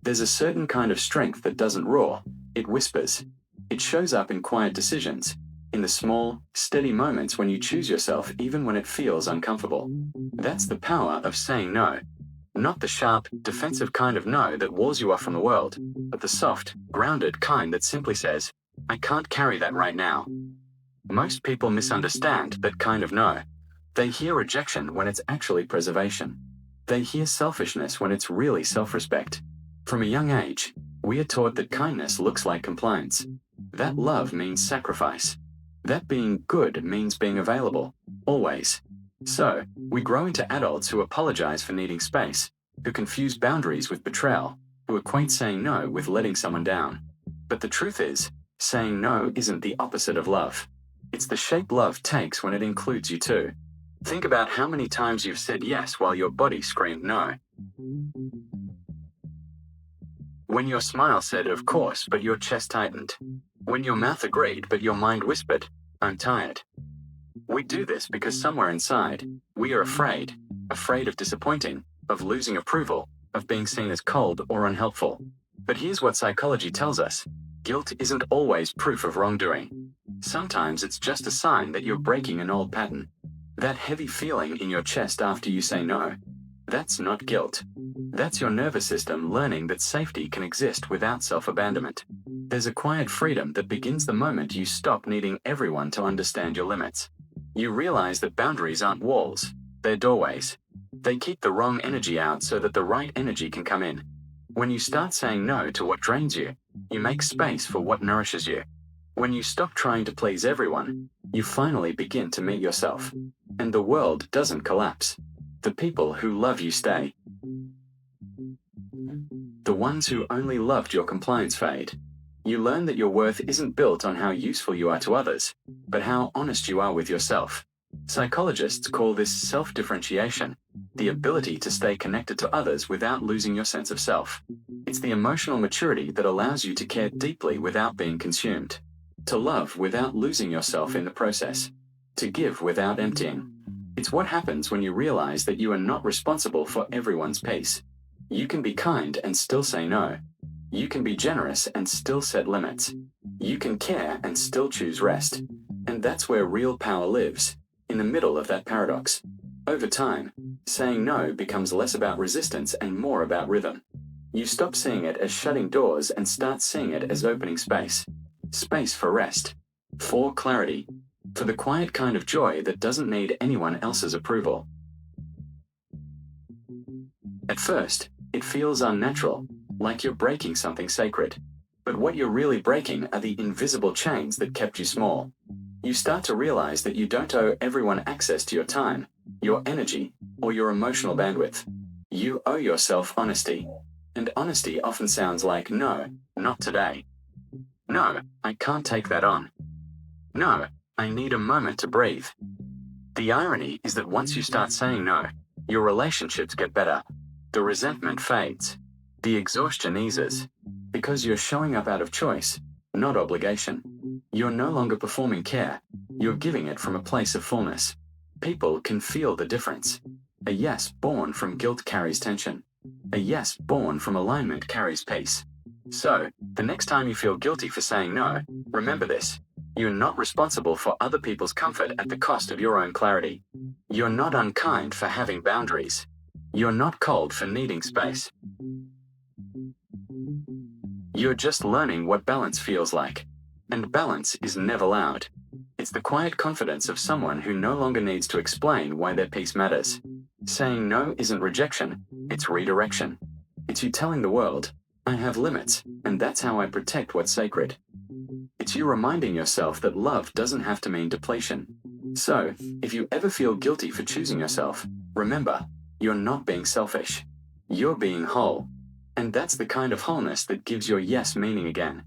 There's a certain kind of strength that doesn't roar, it whispers. It shows up in quiet decisions, in the small, steady moments when you choose yourself even when it feels uncomfortable. That's the power of saying no. Not the sharp, defensive kind of no that walls you off from the world, but the soft, grounded kind that simply says, I can't carry that right now. Most people misunderstand that kind of no. They hear rejection when it's actually preservation. They hear selfishness when it's really self-respect. From a young age, we are taught that kindness looks like compliance. That love means sacrifice. That being good means being available, always. So, we grow into adults who apologize for needing space, who confuse boundaries with betrayal, who equate saying no with letting someone down. But the truth is, saying no isn't the opposite of love. It's the shape love takes when it includes you too. Think about how many times you've said yes while your body screamed no. When your smile said, of course, but your chest tightened. When your mouth agreed, but your mind whispered, I'm tired. We do this because somewhere inside, we are afraid of disappointing, of losing approval, of being seen as cold or unhelpful. But here's what psychology tells us. Guilt isn't always proof of wrongdoing. Sometimes it's just a sign that you're breaking an old pattern. That heavy feeling in your chest after you say no, that's not guilt. That's your nervous system learning that safety can exist without self-abandonment. There's a quiet freedom that begins the moment you stop needing everyone to understand your limits. You realize that boundaries aren't walls, they're doorways. They keep the wrong energy out so that the right energy can come in. When you start saying no to what drains you, you make space for what nourishes you. When you stop trying to please everyone, you finally begin to meet yourself. And the world doesn't collapse. The people who love you stay. The ones who only loved your compliance fade. You learn that your worth isn't built on how useful you are to others, but how honest you are with yourself. Psychologists call this self-differentiation, the ability to stay connected to others without losing your sense of self. It's the emotional maturity that allows you to care deeply without being consumed, to love without losing yourself in the process, to give without emptying. It's what happens when you realize that you are not responsible for everyone's peace. You can be kind and still say no. You can be generous and still set limits. You can care and still choose rest. And that's where real power lives, in the middle of that paradox. Over time, saying no becomes less about resistance and more about rhythm. You stop seeing it as shutting doors and start seeing it as opening space. Space for rest, for clarity, for the quiet kind of joy that doesn't need anyone else's approval. At first, it feels unnatural, like you're breaking something sacred. But what you're really breaking are the invisible chains that kept you small. You start to realize that you don't owe everyone access to your time, your energy, or your emotional bandwidth. You owe yourself honesty. And honesty often sounds like, no, not today. No, I can't take that on. No, I need a moment to breathe. The irony is that once you start saying no, your relationships get better. The resentment fades. The exhaustion eases. Because you're showing up out of choice, not obligation. You're no longer performing care. You're giving it from a place of fullness. People can feel the difference. A yes born from guilt carries tension. A yes born from alignment carries peace. So, the next time you feel guilty for saying no, remember this. You're not responsible for other people's comfort at the cost of your own clarity. You're not unkind for having boundaries. You're not cold for needing space. You're just learning what balance feels like. And balance is never loud. It's the quiet confidence of someone who no longer needs to explain why their peace matters. Saying no isn't rejection, it's redirection. It's you telling the world, I have limits, and that's how I protect what's sacred. It's you reminding yourself that love doesn't have to mean depletion. So, if you ever feel guilty for choosing yourself, remember, you're not being selfish. You're being whole. And that's the kind of wholeness that gives your yes meaning again.